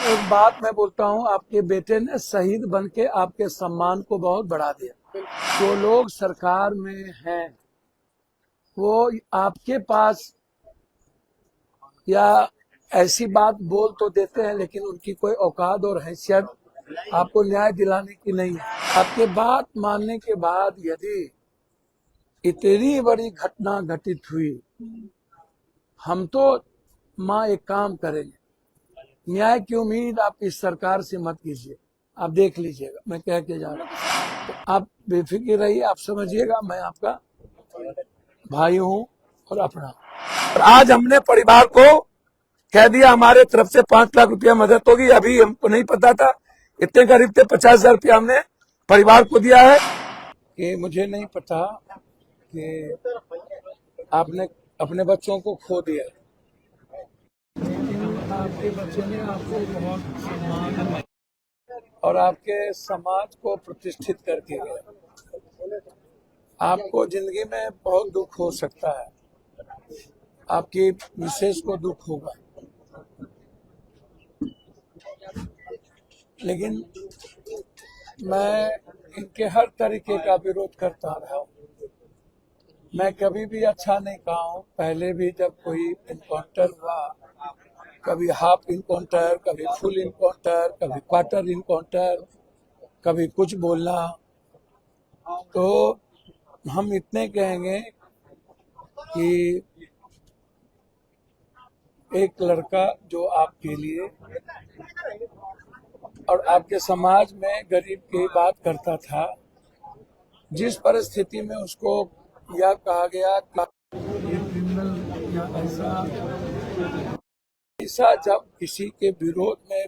एक बात मैं बोलता हूँ, आपके बेटे ने शहीद बन के आपके सम्मान को बहुत बढ़ा दिया। जो लोग सरकार में हैं वो आपके पास या ऐसी बात बोल तो देते हैं, लेकिन उनकी कोई औकात और हैसियत आपको न्याय दिलाने की नहीं है। आपके बात मानने के बाद यदि इतनी बड़ी घटना घटित हुई, हम तो माँ एक काम करेंगे, न्याय की उम्मीद आप इस सरकार से मत कीजिए, आप देख लीजिएगा, मैं कह के जा रहा हूँ। तो आप बेफिक्र रहिए, आप समझिएगा मैं आपका भाई हूँ और अपना। और आज हमने परिवार को कह दिया हमारे तरफ से 5 लाख रुपया मदद होगी। अभी हमको नहीं पता था, इतने करीब थे, 50,000 रुपया हमने परिवार को दिया है। कि मुझे नहीं पता कि आपने अपने बच्चों को खो दिया, आपके बच्चे ने आपको बहुत सम्मान और आपके समाज को प्रतिष्ठित करके गए। आपको जिंदगी में बहुत दुख हो सकता है, आपकी मिसेज को दुख होगा, लेकिन मैं इनके हर तरीके का विरोध करता रहा हूँ। मैं कभी भी अच्छा नहीं कहा हूँ। पहले भी जब कोई इनकाउंटर हुआ, कभी हाफ इनकाउंटर, कभी फुल इनकाउंटर, कभी क्वार्टर इनकाउंटर, कभी कुछ बोलना, तो हम इतने कहेंगे कि एक लड़का जो आपके लिए और आपके समाज में गरीब की बात करता था, जिस परिस्थिति में उसको यह कहा गया या ऐसा जब किसी के विरोध में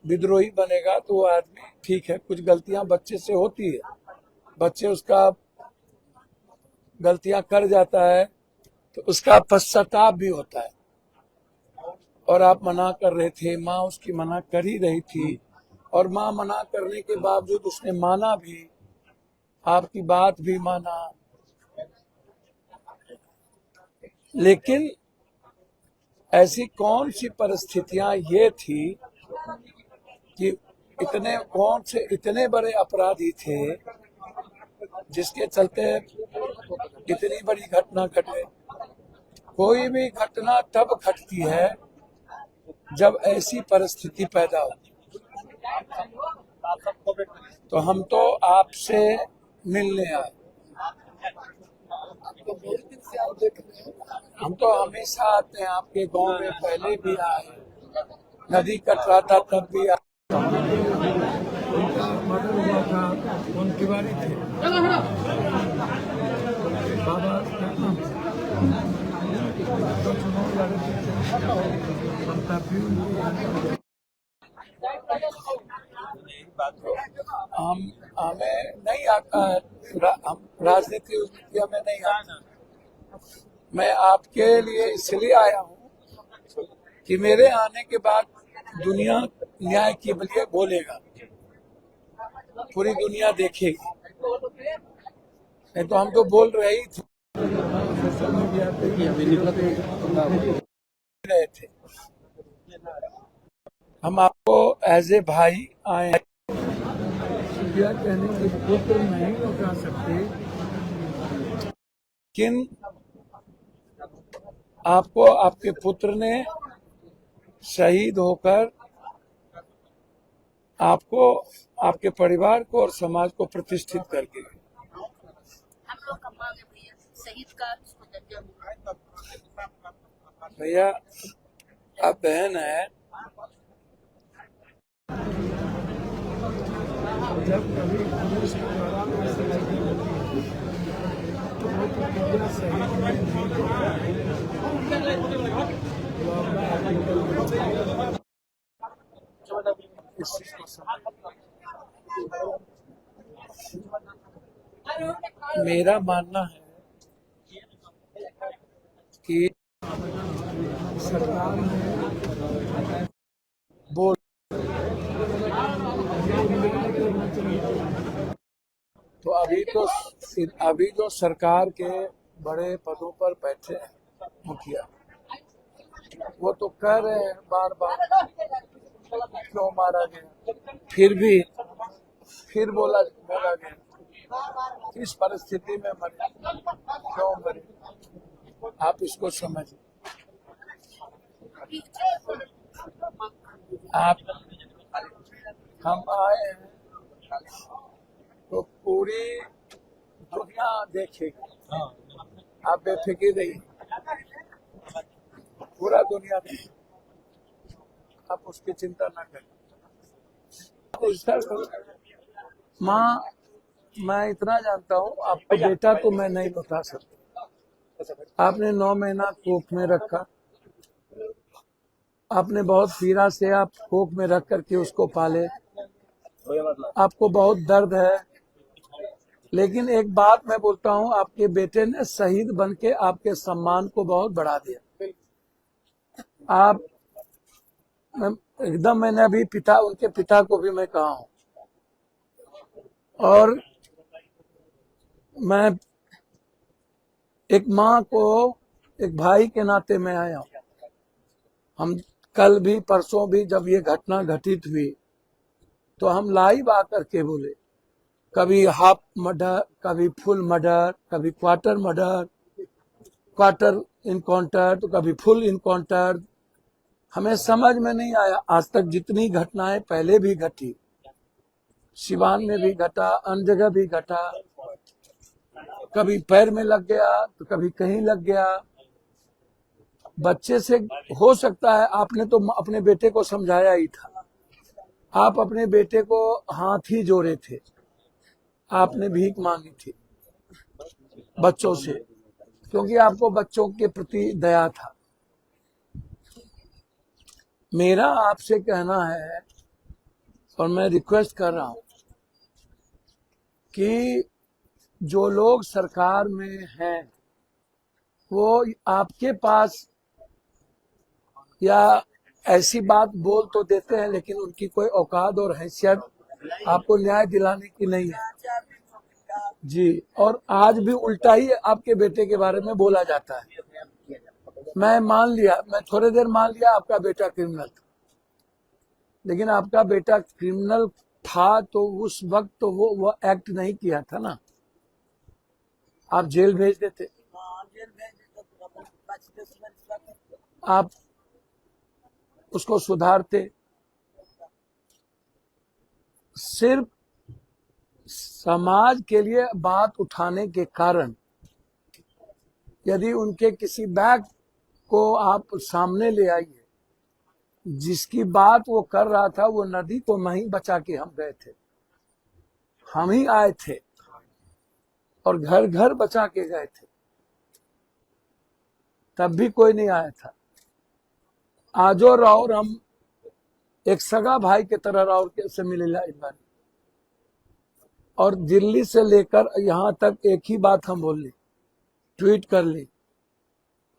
विद्रोही बनेगा तो वो आदमी, ठीक है, कुछ गलतियां बच्चे से होती है, बच्चे उसका गलतियां कर जाता है तो उसका पश्चाताप भी होता है। और आप मना कर रहे थे, माँ उसकी मना कर ही रही थी, और माँ मना करने के बावजूद उसने माना भी, आपकी बात भी माना। लेकिन ऐसी कौन सी परिस्थितियां ये थी कि इतने बड़े अपराधी थे जिसके चलते इतनी बड़ी घटना घटे। कोई भी घटना तब घटती है जब ऐसी परिस्थिति पैदा हो। तो हम तो आपसे मिलने आए, हम तो हमेशा आते हैं आपके गांव में, पहले भी आए, नदी कट रहा था तब भी आए। मर्डर हुआ था, उनकी बारी थी, बाबा हम हमें नहीं आता, हम राजनीति में नहीं आता। मैं आपके लिए इसलिए आया हूँ कि मेरे आने के बाद दुनिया न्याय के लिए बोलेगा, पूरी दुनिया देखेगी। नहीं तो हम तो बोल रहे ही थे, सोशल मीडिया पे रहे थे। हम आपको एज ए भाई आए, कहने के पुत्र नहीं लौटा सकते, लेकिन आपको आपके पुत्र ने शहीद होकर आपको, आपके परिवार को और समाज को प्रतिष्ठित करके, हम लोग का मांग है भैया, शहीद का उसको दर्जा मिले। भैया आप बहन है, जब कभी पुलिस के द्वारा मेरा मानना है कि सरकार ने बोल तो अभी जो सरकार के बड़े पदों पर बैठे हैं मुखिया, वो तो कह रहे हैं बार बार क्यों मारा गया, फिर बोला गया किस परिस्थिति में मरे, क्यों मरे, आप इसको समझिए। आप हम आए हैं तो पूरी दुनिया देखेगी, आप बेफिक्र रहिए, पूरा दुनिया देखेगी, आप उसकी चिंता ना करें। माँ, मैं इतना जानता हूँ, आपका बेटा तो मैं नहीं बता सकता, आपने 9 महीना कोख में रखा, आपने बहुत पीड़ा से आप कोख में रख करके उसको पाले, आपको बहुत दर्द है, लेकिन एक बात मैं बोलता हूँ, आपके बेटे ने शहीद बन के आपके सम्मान को बहुत बढ़ा दिया। आप एकदम, मैंने अभी उनके पिता को भी मैं कहा हूँ, और मैं एक माँ को एक भाई के नाते में आया हूँ। हम कल भी परसों भी जब ये घटना घटित हुई तो हम लाइव आकर के बोले, कभी हाफ मर्डर, कभी फुल मर्डर, कभी क्वार्टर मर्डर, क्वार्टर इनकाउंटर, तो कभी फुल इनकाउंटर। हमें समझ में नहीं आया, आज तक जितनी घटनाएं पहले भी घटी, सिवान में भी घटा, अन्य जगह भी घटा, कभी पैर में लग गया तो कभी कहीं लग गया। बच्चे से हो सकता है, आपने तो अपने बेटे को समझाया ही था, आप अपने बेटे को हाथ ही जोड़े थे, आपने भीख मांगी थी बच्चों से, क्योंकि आपको बच्चों के प्रति दया था। मेरा आपसे कहना है, और मैं रिक्वेस्ट कर रहा हूं, कि जो लोग सरकार में हैं वो आपके पास या ऐसी बात बोल तो देते हैं, लेकिन उनकी कोई औकात और हैसियत आपको न्याय दिलाने की नहीं है जी। और आज भी उल्टा ही आपके बेटे के बारे में बोला जाता है। मैं थोड़ी देर मान लिया आपका बेटा क्रिमिनल था, लेकिन आपका बेटा क्रिमिनल था तो उस वक्त तो वो एक्ट नहीं किया था ना, आप जेल भेज देते, आप उसको सुधारते। सिर्फ समाज के लिए बात उठाने के कारण यदि उनके किसी बैग को आप सामने ले आइए, जिसकी बात वो कर रहा था, वो नदी को नहीं बचा के हम गए थे, हम ही आए थे और घर घर बचा के गए थे, तब भी कोई नहीं आया था। आजो राउर हम एक सगा भाई के तरह राउर से मिले इस बार, और दिल्ली से लेकर यहाँ तक एक ही बात हम बोल ली, ट्वीट कर ली,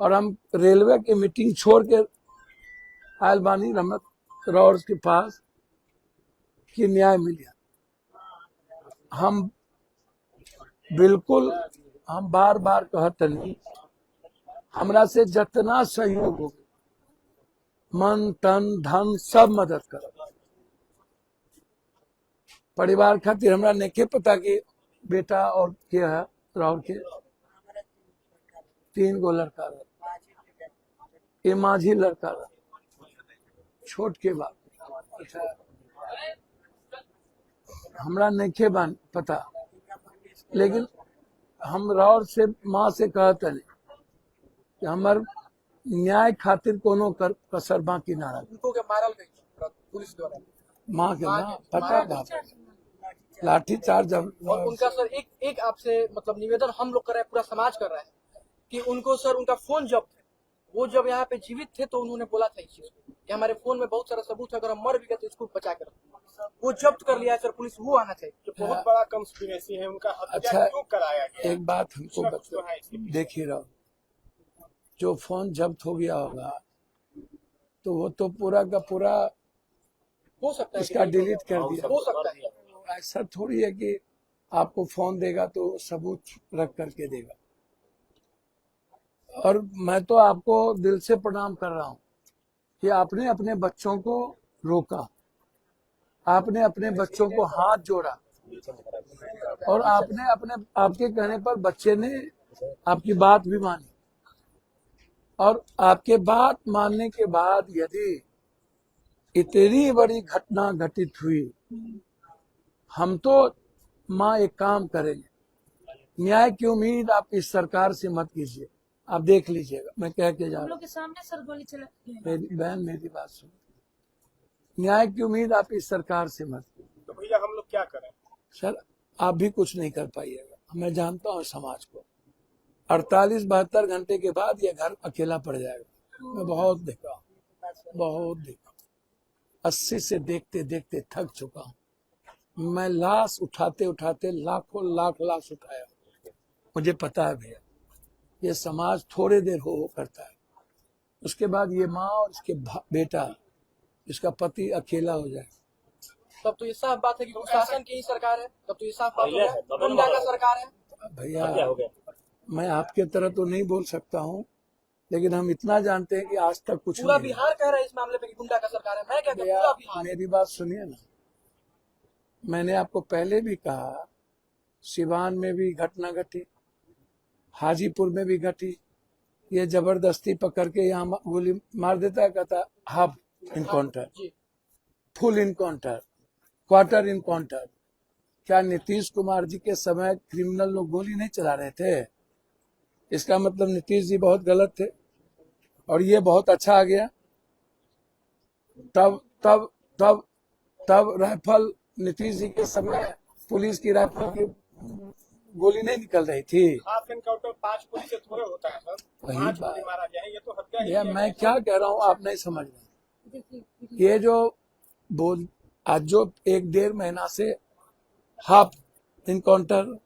और हम रेलवे की मीटिंग छोड़ के आयल बानी रमत राउर के पास कि न्याय मिलिया। हम बिल्कुल, हम बार बार कहते नहीं, हमरा से जितना सहयोग हो, मन तन धन सब मदद कर, परिवार खातिर हमरा नहीं पता कि बेटा और के है राहुल के 3 गो लड़का रहा, ये माझी लड़का रहा, छोट के बात हमरा नहीं पता, लेकिन हम राउर से माँ से कहते नहीं कि हमार न्याय खातिर कोनो कसर बाकी ना रहा। उनको क्या मारल गई पुलिस द्वारा? माँ के ना पता बाप, लाठी चार्ज। और उनका सर एक आपसे मतलब निवेदन हम लोग कर रहे हैं, पूरा समाज कर रहा है कि उनको सर उनका फोन जब्त है, वो जब यहाँ पे जीवित थे तो उन्होंने बोला था इस चीज कि हमारे फोन में बहुत सारा सबूत है, अगर हम मर भी गए तो इसको बचा कर वो जब्त कर लिया है सर, पुलिस वो आना चाहिए। जो बहुत बड़ा कंस्पिरेसी है, उनका हत्या क्यों कराया गया? एक बात हमको देखिए रहो, जो फोन जब्त हो गया होगा तो वो तो पूरा का पूरा हो सकता है इसका डिलीट कर दिया, हो सकता है। ऐसा थोड़ी है कि आपको फोन देगा तो सबूत रख करके देगा। और मैं तो आपको दिल से प्रणाम कर रहा हूं कि आपने अपने बच्चों को रोका, आपने अपने बच्चों को हाथ जोड़ा और आपने आपके कहने पर बच्चे ने आपकी बात भी मानी, और आपके बात मानने के बाद यदि इतनी बड़ी घटना घटित हुई, हम तो माँ एक काम करेंगे, न्याय की उम्मीद आप इस सरकार से मत कीजिए। आप देख लीजिएगा, मैं कह के जा हम रहा लोग के सामने सर गोली चला हूँ। मेरी बहन, मेरी बात सुन, न्याय की उम्मीद आप इस सरकार से मत कीजिए। तो भैया हम लोग क्या करें? सर आप भी कुछ नहीं कर पाइएगा, मैं जानता हूँ समाज को। 48-72 घंटे के बाद ये घर अकेला पड़ जाएगा। मैं बहुत देखा, बहुत देखा, 80 से देखते देखते थक चुका हूँ। मैं लाश उठाते उठाते लाखों लाश उठाया। मुझे पता है भैया, ये समाज थोड़े देर हो करता है, उसके बाद ये माँ और इसके बेटा, इसका पति अकेला हो जाए। तब तो ये साफ बात है कि प्रशासन की ही सरकार है। तब तो ये साफ बात है गुंडा का सरकार है। भैया मैं आपके तरह तो नहीं बोल सकता हूँ, लेकिन हम इतना जानते हैं कि आज तक कुछ पूरा नहीं बिहार कह रहा है इस मामले पे कि गुंडा का सरकार है। मैं क्या कहूँ, भैया, पूरा बिहार। मेरी बात सुनिए ना, मैंने आपको पहले भी कहा, सिवान में भी घटना घटी, हाजीपुर में भी घटी। ये जबरदस्ती पकड़ के यहाँ गोली मार देता है, कहता हाफ इनकाउंटर, जी फुल इनकाउंटर, क्वार्टर इनकाउंटर। क्या नीतीश कुमार जी के समय क्रिमिनल लोग गोली नहीं चला रहे थे? इसका मतलब नीतीश जी बहुत गलत थे और ये बहुत अच्छा आ गया। तब तब तब तब राइफल नीतीश जी के समय पुलिस की राइफल की गोली नहीं निकल रही थी। हाफ एनकाउंटर 5 गोली से थोड़े होता है सर। वही 5 बात। गोली मारा जाए, ये तो हत्या ही भैया है। मैं क्या कह रहा हूँ आप नहीं समझ रहे। ये जो बोल आज जो 1-1.5 महीना से हाफ इनकाउंटर,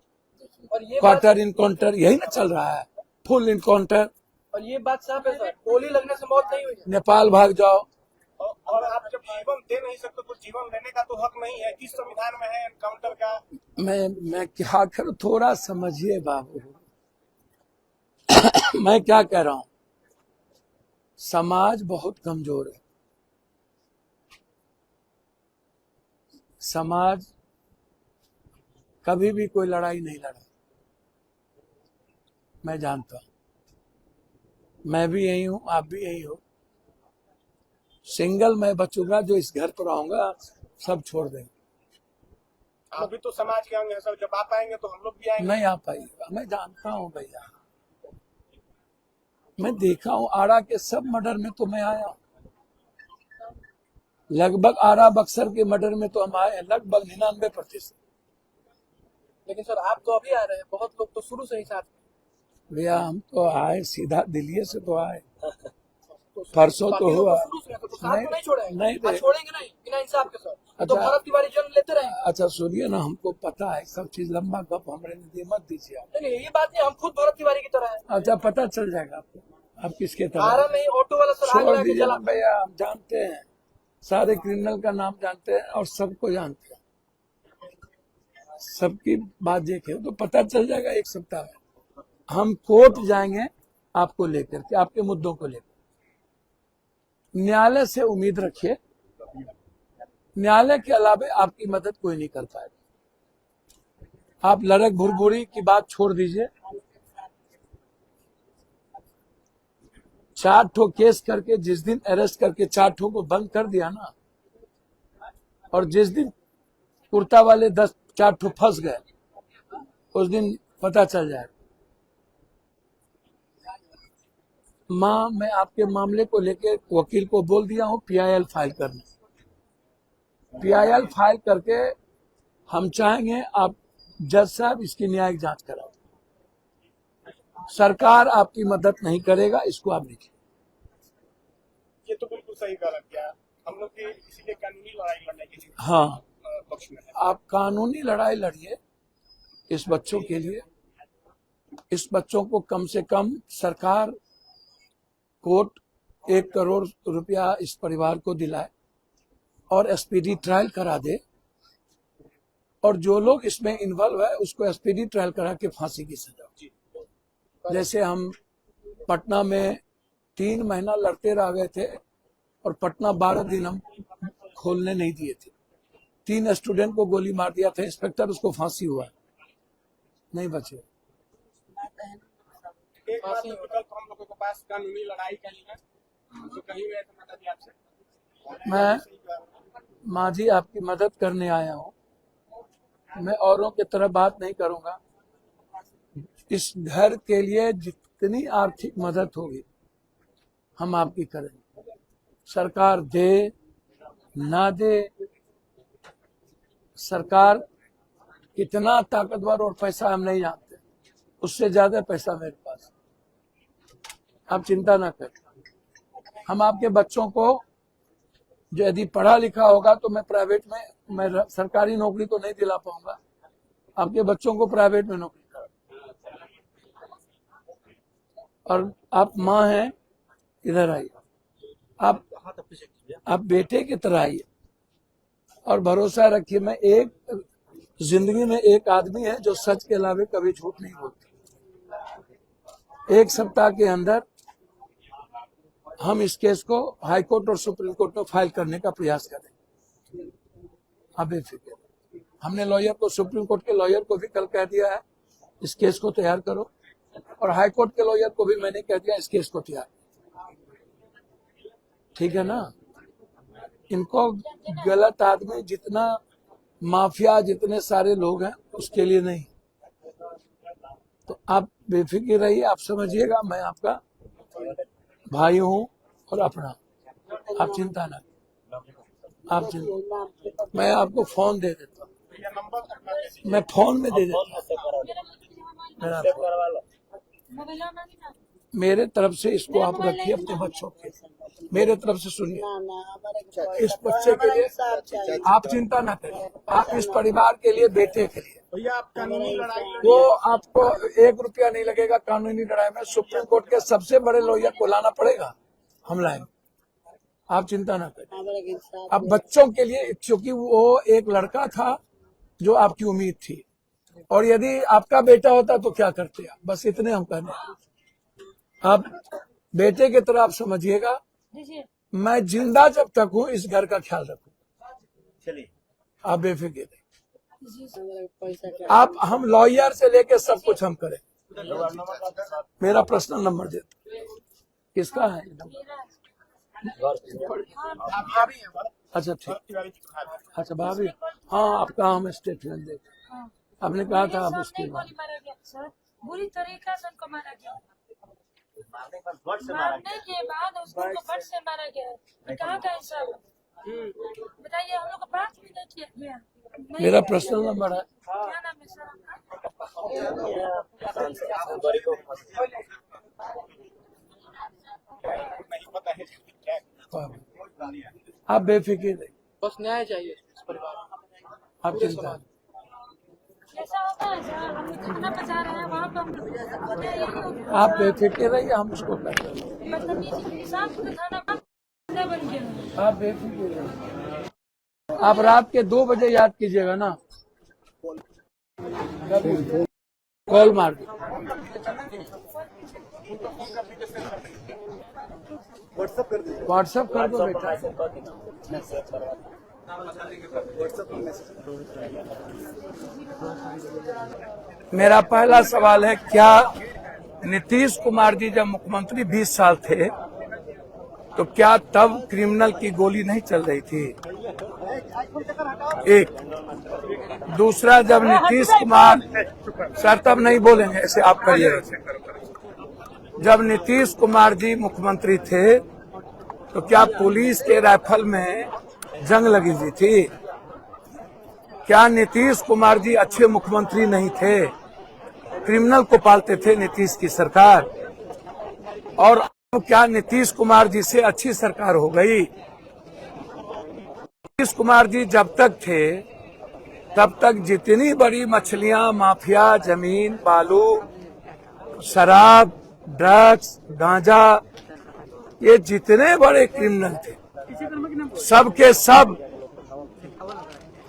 और ये क्वार्टर इनकाउंटर यही ना चल रहा है, फुल इनकाउंटर। और ये बात साफ है सर, गोली लगने से मौत नहीं हुई है। नेपाल भाग जाओ। और आप जब जीवन दे नहीं सकते तो जीवन लेने का तो हक नहीं है। किस संविधान में है एनकाउंटर का? मैं क्या करूं, थोड़ा समझिए बाबू। मैं क्या कह रहा हूं, समाज बहुत कमजोर है। समाज कभी भी कोई लड़ाई नहीं लड़ा, मैं जानता हूं। मैं भी यही हूं, आप भी यही हो। सिंगल मैं बचूंगा, जो इस घर पर आऊंगा सब छोड़ देंगे। आप भी तो समाज के अंग हैं सर। जब आप आएंगे तो हम लोग भी आएंगे। नहीं आ पाइएगा, मैं जानता हूं भैया। मैं देखा हूं आरा के सब मर्डर में तो मैं आया, लगभग आरा बक्सर के मर्डर में तो हम आए, लगभग 99%। लेकिन सर आप तो अभी आ रहे हैं, बहुत लोग तो शुरू से ही साथ हैं। भैया हम तो आए सीधा दिल्ली से तो आए, परसों तो बाकी लोग हुआ शुरू से हैं, तो साथ तो नहीं छोड़ेंगे। नहीं आज छोड़ेंगे नहीं बिना इंसाफ के सर। तो अच्छा। भरत तिवारी जन्म लेते रहेंगे। अच्छा सुनिए ना, हमको पता है सब चीज, लंबा गप हमरे ने मत दीजिए आप। नहीं ये बात नहीं, हम खुद भरत तिवारी की तरह है। अच्छा पता चल जाएगा आपको, आप किसके तरह। आरा में ही ऑटो वाला सर आग छोड़ लगा के दीजिए ना जला। भैया, हम जानते हैं, सारे क्रिमिनल का नाम जानते हैं और सबको जानते हैं, सबकी बात देखे तो पता चल जाएगा 1 सप्ताह में। हम कोर्ट जाएंगे आपको लेकर के, आपके मुद्दों को लेकर। न्यायालय से उम्मीद रखिए, न्यायालय के अलावा आपकी मदद कोई नहीं कर पाएगा। आप लड़क भुरभुरी की बात छोड़ दीजिए। 4 ठो केस करके जिस दिन अरेस्ट करके 4 ठो को बंद कर दिया ना, और जिस दिन कुर्ता वाले 4 ठो फंस गए, उस दिन पता चल जाएगा। माँ मैं आपके मामले को लेके वकील को बोल दिया हूँ PIL फाइल करने। PIL फाइल करके हम चाहेंगे आप जज साहब इसकी न्यायिक जांच कराओ। सरकार आपकी मदद नहीं करेगा, इसको आप लिखिए। ये तो बिल्कुल सही कहा क्या हम लोग की इसीलिए कानूनी लड़ाई लड़ने की हाँ, पक्ष में है। आप कानूनी लड़ाई लड़िए इस बच्चों के लिए। इस बच्चों को कम से कम सरकार, कोर्ट 1 करोड़ रुपया इस परिवार को दिलाए और SPD ट्रायल करा दे, और जो लोग इसमें इन्वॉल्व है उसको SPD ट्रायल करा के फांसी की सजा। जैसे हम पटना में 3 महीना लड़ते रह गए थे और पटना 12 दिन हम खोलने नहीं दिए थे, 3 स्टूडेंट को गोली मार दिया था इंस्पेक्टर, उसको फांसी हुआ है, नहीं बचे। एक बात तो विकल्प हम लोगों के पास कानूनी लड़ाई का ही है, तो कहीं भी तो मदद ही आपसे। मैं माँ जी आपकी मदद करने आया हूँ, मैं औरों की तरह बात नहीं करूंगा। इस घर के लिए जितनी आर्थिक मदद होगी हम आपकी करेंगे। सरकार दे ना दे, सरकार कितना ताकतवर और पैसा हम नहीं जानते, उससे ज्यादा पैसा मेरे पास, आप चिंता ना करें। हम आपके बच्चों को जो यदि पढ़ा लिखा होगा तो मैं प्राइवेट में, मैं सरकारी नौकरी तो नहीं दिला पाऊंगा, आपके बच्चों को प्राइवेट में नौकरी करा। और आप माँ हैं, इधर आइए, आप बेटे की तरह आइए और भरोसा रखिए, मैं एक जिंदगी में एक आदमी है जो सच के अलावे कभी झूठ नहीं बोलता। 1 सप्ताह के अंदर हम इस केस को हाई कोर्ट और सुप्रीम कोर्ट में फाइल करने का प्रयास करेंगे। आप बेफिक्र, हमने लॉयर को, सुप्रीम कोर्ट के लॉयर को भी कल कह दिया है इस केस को तैयार करो, और हाई कोर्ट के लॉयर को भी मैंने कह दिया इस केस को तैयार, ठीक है ना। इनको गलत आदमी, जितना माफिया, जितने सारे लोग हैं उसके लिए नहीं। तो आप बेफिक्र रहिए, आप समझिएगा मैं आपका भाई हूँ और अपना, आप चिंता ना, आप चिंता, मैं आपको फोन दे देता हूँ, मैं फोन में दे देता हूँ मेरा फोन। मेरे तरफ से इसको आप रखिए अपने बच्चों के, मेरे तरफ से सुनिए, इस बच्चे के लिए आप चिंता ना करिए, आप इस परिवार के लिए, बेटे के लिए, भैया आप कानूनी लड़ाई वो आपको 1 रुपया नहीं लगेगा। कानूनी लड़ाई में सुप्रीम कोर्ट के सबसे बड़े लॉयर को लाना पड़ेगा, हम लाएंगे, आप चिंता ना करिए। अब बच्चों के लिए, क्योंकि वो एक लड़का था जो आपकी उम्मीद थी, और यदि आपका बेटा होता तो क्या करते आप, बस इतने हम कहने हैं। आप बेटे की तरह आप समझिएगा, मैं जिंदा जब तक हूँ इस घर का ख्याल रखूंगा, चलिए आप बेफिक्र रहिए। आप, हम लॉयर से लेके सब कुछ हम करें। मेरा पर्सनल नंबर दे दो, किसका है अच्छा ठीक, अच्छा भाभी, हाँ आपका हम स्टेटमेंट दे, आपने कहा था आप उसके बाद बुरी तरीका से उनको मारा गया, मारने के बाद उसको बट से मारा गया। कहाँ का हिसाब बताइए, हम लोग को बात भी नहीं किया गया। मेरा पर्सनल नंबर है, क्या नाम है सर आपका? आप बेफिक्र रहिए, बस न्याय चाहिए इस परिवार को। आप चिंता, ऐसा होता है सर, हम कितना बचा रहे हैं वहाँ पर हम आप बेफिक्र रहिए, हम उसको करते हैं। मतलब इंसान को खाना बन गया। आप बेफिक्र रहिए, आप रात के 2 बजे याद कीजिएगा ना, कॉल मार दो, व्हाट्सएप कर दो बेटा। मेरा पहला सवाल है, क्या नीतीश कुमार जी जब मुख्यमंत्री 20 साल थे तो क्या तब क्रिमिनल की गोली नहीं चल रही थी? एक, दूसरा, जब नीतीश कुमार, सर तब नहीं बोलेंगे ऐसे, आप करिएगा। जब नीतीश कुमार जी मुख्यमंत्री थे तो क्या पुलिस के राइफल में जंग लगी हुई थी? क्या नीतीश कुमार जी अच्छे मुख्यमंत्री नहीं थे? क्रिमिनल को पालते थे नीतीश की सरकार, और अब क्या नीतीश कुमार जी से अच्छी सरकार हो गई? नीतीश कुमार जी जब तक थे तब तक जितनी बड़ी मछलियां, माफिया, जमीन, बालू, शराब, ड्रग्स, गांजा, ये जितने बड़े क्रिमिनल थे सब के सब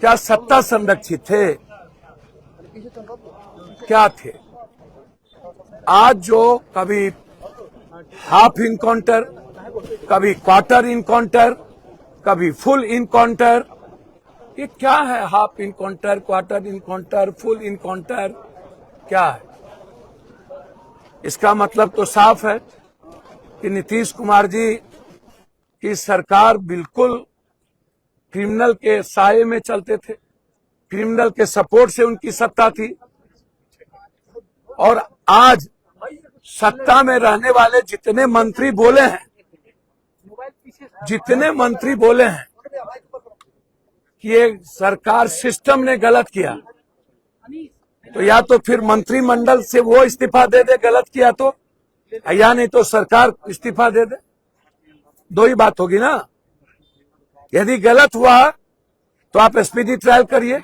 क्या सत्ता संरक्षित थे? क्या थे? आज जो कभी हाफ इनकाउंटर, कभी क्वार्टर इनकाउंटर, कभी फुल इनकाउंटर, ये क्या है? Half encounter, quarter encounter, full encounter, क्या है? इसका मतलब तो साफ है कि नीतीश कुमार जी की सरकार बिल्कुल क्रिमिनल के साये में चलते थे, क्रिमिनल के सपोर्ट से उनकी सत्ता थी। और आज सत्ता में रहने वाले जितने मंत्री बोले हैं कि ये सरकार सिस्टम ने गलत किया, तो या तो फिर मंत्रिमंडल से वो इस्तीफा दे दे गलत किया तो, या नहीं तो सरकार इस्तीफा दे दे। दो ही बात होगी ना। यदि गलत हुआ तो आप स्पीडी ट्रायल करिए,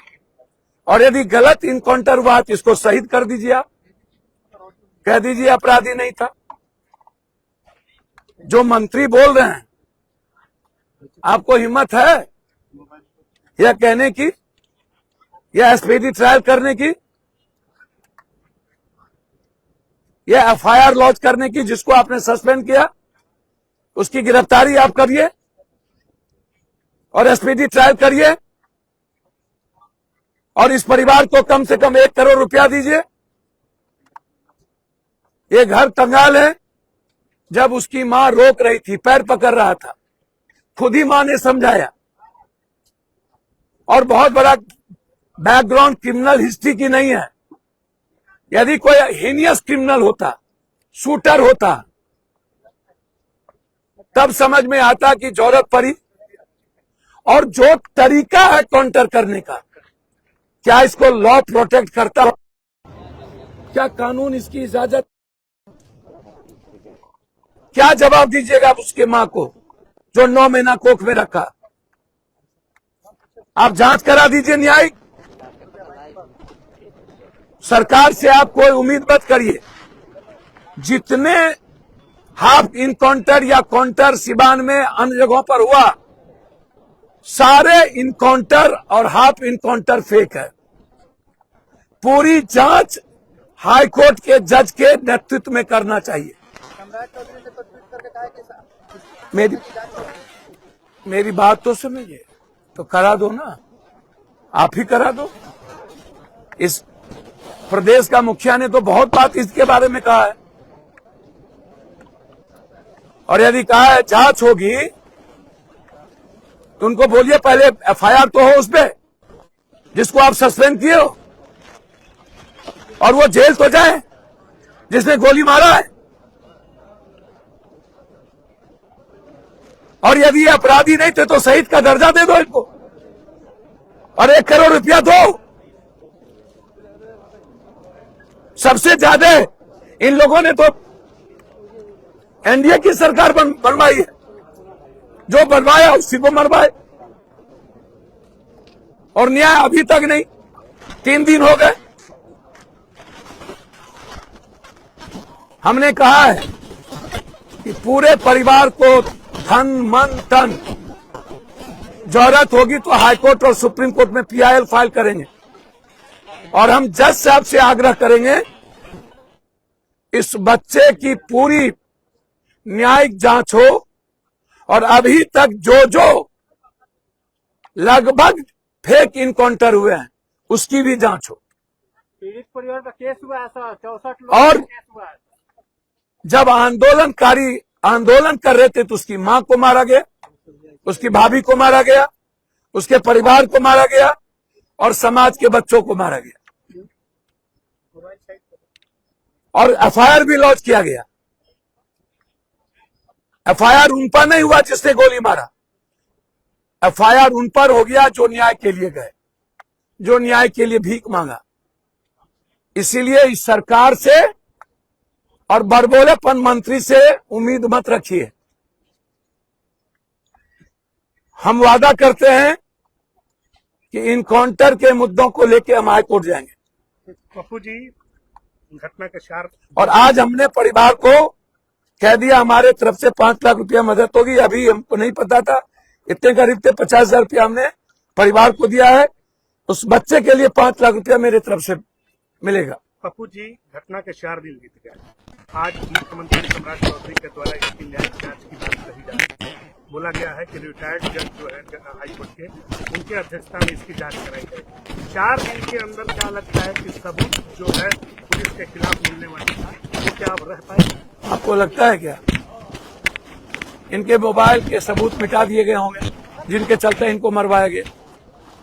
और यदि गलत इनकाउंटर हुआ तो इसको शहीद कर दीजिए। आप कह दीजिए अपराधी नहीं था। जो मंत्री बोल रहे हैं, आपको हिम्मत है यह कहने की, यह स्पीडी ट्रायल करने की, यह एफआईआर लॉन्च करने की? जिसको आपने सस्पेंड किया उसकी गिरफ्तारी आप करिए और स्पीडी ट्रायल करिए, और इस परिवार को कम से कम 1 करोड़ रुपया दीजिए। ये घर कंगाल है। जब उसकी मां रोक रही थी, पैर पकड़ रहा था, खुद ही मां ने समझाया, और बहुत बड़ा बैकग्राउंड क्रिमिनल हिस्ट्री की नहीं है। यदि कोई हीनियस क्रिमिनल होता, शूटर होता, तब समझ में आता कि जरूरत पड़ी। और जो तरीका है काउंटर करने का, क्या इसको लॉ प्रोटेक्ट करता? क्या कानून इसकी इजाजत? क्या जवाब दीजिएगा उसके मां को जो 9 महीना कोख में रखा? आप जांच करा दीजिए न्यायिक। सरकार से आप कोई उम्मीद मत करिए। जितने हाफ इनकाउंटर या काउंटर सिवान में अन्य जगहों पर हुआ, सारे इनकाउंटर और हाफ इनकाउंटर फेक है। पूरी जांच हाई कोर्ट के जज के नेतृत्व में करना चाहिए। मेरी बात तो समझिए, तो करा दो ना, आप ही करा दो। इस प्रदेश का मुखिया ने तो बहुत बात इसके बारे में कहा है, और यदि कहा है जांच होगी तो उनको बोलिए पहले एफआईआर तो हो उस पे जिसको आप सस्पेंड किए हो, और वो जेल तो जाए जिसने गोली मारा है। और यदि ये अपराधी नहीं थे तो शहीद का दर्जा दे दो इनको, और 1 करोड़ रुपया दो। सबसे ज्यादा इन लोगों ने तो एनडीए की सरकार बनवाई है। जो बनवाया उसी को मरवाए, और न्याय अभी तक नहीं। 3 दिन हो गए। हमने कहा है कि पूरे परिवार को धन मन तन जरूरत होगी तो हाईकोर्ट और सुप्रीम कोर्ट में पीआईएल फाइल करेंगे, और हम जज साहब से आग्रह करेंगे इस बच्चे की पूरी न्यायिक जांच हो, और अभी तक जो लगभग फेक इनकाउंटर हुए हैं उसकी भी जांच हो। पीड़ित परिवार का केस हुआ है सर, 64 लोग और का केस हुआ है। जब आंदोलनकारी आंदोलन कर रहे थे तो उसकी मां को मारा गया, उसकी भाभी को मारा गया, उसके परिवार को मारा गया, और समाज के बच्चों को मारा गया, और एफआईआर भी लॉन्च किया गया। एफआईआर उन पर नहीं हुआ जिसने गोली मारा, एफआईआर उन पर हो गया जो न्याय के लिए गए, जो न्याय के लिए भीख मांगा। इसीलिए इस सरकार से और बड़बोलेपन मंत्री से उम्मीद मत रखिए। हम वादा करते हैं कि इनकाउंटर के मुद्दों को लेकर हम हाईकोर्ट जाएंगे। पप्पू जी, घटना के सार और आज हमने परिवार को कह दिया हमारे तरफ से 5 लाख रुपया मदद होगी। अभी हमको नहीं पता था, इतने करीब थे। 50,000 रुपया हमने परिवार को दिया है। उस बच्चे के लिए 5 लाख रुपया मेरे तरफ से मिलेगा। पप्पू जी, घटना के 4 दिन बीत गए। आज मुख्यमंत्री सम्राट चौधरी के द्वारा इसकी न्यायिक जांच की बात कही जा रही है। बोला गया है कि रिटायर्ड जज जो है हाईकोर्ट के, उनके अध्यक्षता में इसकी जांच कराई जाएगी। 4 दिन के अंदर क्या लगता है कि सबूत जो है पुलिस के खिलाफ मिलने वाली था, वो क्या अब रह पाएगा? आपको लगता है क्या इनके मोबाइल के सबूत मिटा दिए गए होंगे जिनके चलते इनको मरवाया गया?